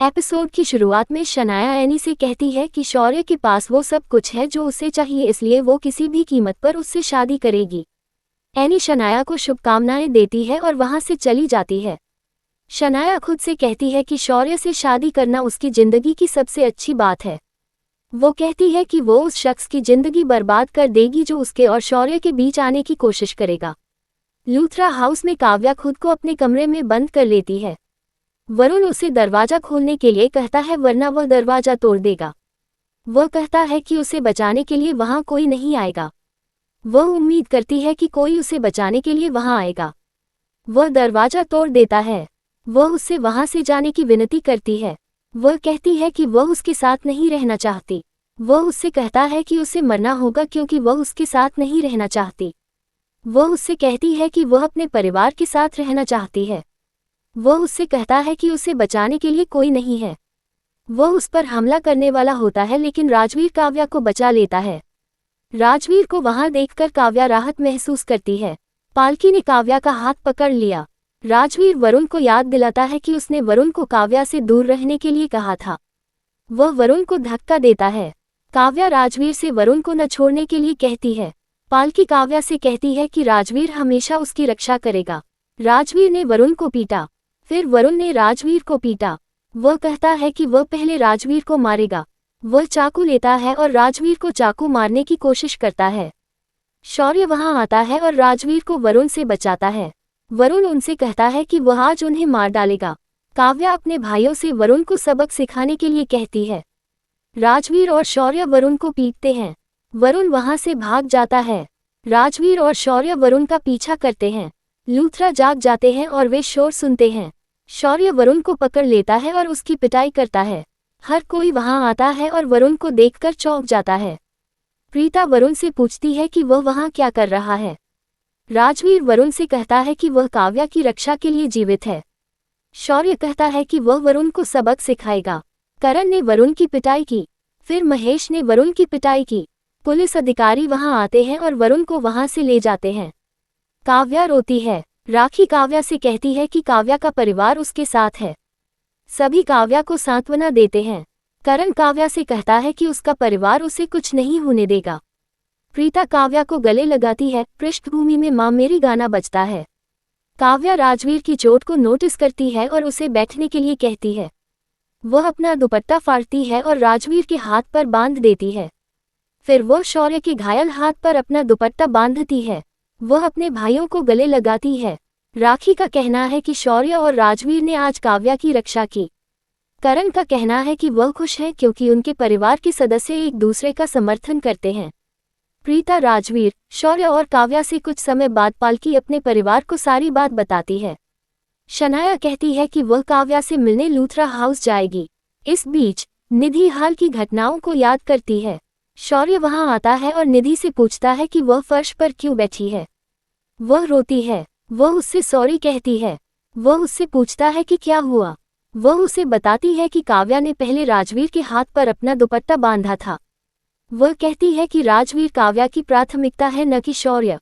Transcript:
Episode की शुरुआत में शनाया एनी से कहती है कि शौर्य के पास वो सब कुछ है जो उसे चाहिए, इसलिए वो किसी भी कीमत पर उससे शादी करेगी। एनी शनाया को शुभकामनाएं देती है और वहां से चली जाती है। शनाया खुद से कहती है कि शौर्य से शादी करना उसकी जिंदगी की सबसे अच्छी बात है। वो कहती है कि वो उस शख्स की जिंदगी बर्बाद कर देगी जो उसके और शौर्य के बीच आने की कोशिश करेगा। लूथरा हाउस में काव्या खुद को अपने कमरे में बंद कर लेती है। वरुण उसे दरवाजा खोलने के लिए कहता है वरना वह दरवाजा तोड़ देगा। वह कहता है कि उसे बचाने के लिए वहां कोई नहीं आएगा। वह उम्मीद करती है कि कोई उसे बचाने के लिए वहां आएगा। वह दरवाजा तोड़ देता है। वह उससे वहां से जाने की विनती करती है। वह कहती है कि वह उसके साथ नहीं रहना चाहती। वह उससे कहता है कि उसे मरना होगा क्योंकि वह उसके साथ नहीं रहना चाहती। वह उससे कहती है कि वह अपने परिवार के साथ रहना चाहती है। वह उससे कहता है कि उसे बचाने के लिए कोई नहीं है। वह उस पर हमला करने वाला होता है लेकिन राजवीर काव्या को बचा लेता है। राजवीर को वहां देखकर काव्या राहत महसूस करती है। पालकी ने काव्या का हाथ पकड़ लिया। राजवीर वरुण को याद दिलाता है कि उसने वरुण को काव्या से दूर रहने के लिए कहा था। वह वरुण को धक्का देता है। काव्या राजवीर से वरुण को न छोड़ने के लिए कहती है। पालकी काव्या से कहती है कि राजवीर हमेशा उसकी रक्षा करेगा। राजवीर ने वरुण को पीटा, फिर वरुण ने राजवीर को पीटा। वह कहता है कि वह पहले राजवीर को मारेगा। वह चाकू लेता है और राजवीर को चाकू मारने की कोशिश करता है। शौर्य वहां आता है और राजवीर को वरुण से बचाता है। वरुण उनसे कहता है कि वह आज उन्हें मार डालेगा। काव्या अपने भाइयों से वरुण को सबक सिखाने के लिए कहती है। राजवीर और शौर्य वरुण को पीटते हैं। वरुण वहां से भाग जाता है। राजवीर और शौर्य वरुण का पीछा करते हैं। लूथरा जाग जाते हैं और वे शोर सुनते हैं। शौर्य वरुण को पकड़ लेता है और उसकी पिटाई करता है। हर कोई वहां आता है और वरुण को देखकर चौंक जाता है। प्रीता वरुण से पूछती है कि वह वहां क्या कर रहा है। राजवीर वरुण से कहता है कि वह काव्या की रक्षा के लिए जीवित है। शौर्य कहता है कि वह वरुण को सबक सिखाएगा। करण ने वरुण की पिटाई की, फिर महेश ने वरुण की पिटाई की। पुलिस अधिकारी वहां आते हैं और वरुण को वहां से ले जाते हैं। काव्या रोती है। राखी काव्या से कहती है कि काव्या का परिवार उसके साथ है। सभी काव्या को सांत्वना देते हैं। करण काव्या से कहता है कि उसका परिवार उसे कुछ नहीं होने देगा। प्रीता काव्या को गले लगाती है। पृष्ठभूमि में मां मेरी गाना बजता है। काव्या राजवीर की चोट को नोटिस करती है और उसे बैठने के लिए कहती है। वह अपना दुपट्टा फाड़ती है और राजवीर के हाथ पर बांध देती है। फिर वह शौर्य के घायल हाथ पर अपना दुपट्टा बांधती है। वह अपने भाइयों को गले लगाती है। राखी का कहना है कि शौर्य और राजवीर ने आज काव्या की रक्षा की। करण का कहना है कि वह खुश है क्योंकि उनके परिवार के सदस्य एक दूसरे का समर्थन करते हैं। प्रीता राजवीर, शौर्य और काव्या से कुछ समय बाद पालकी अपने परिवार को सारी बात बताती है। शनाया कहती है कि वह काव्या से मिलने लूथरा हाउस जाएगी। इस बीच निधि हाल की घटनाओं को याद करती है। शौर्य वहां आता है और निधि से पूछता है कि वह फर्श पर क्यों बैठी है। वह रोती है। वह उससे सॉरी कहती है। वह उससे पूछता है कि क्या हुआ। वह उसे बताती है कि काव्या ने पहले राजवीर के हाथ पर अपना दुपट्टा बांधा था। वह कहती है कि राजवीर काव्या की प्राथमिकता है न कि शौर्य।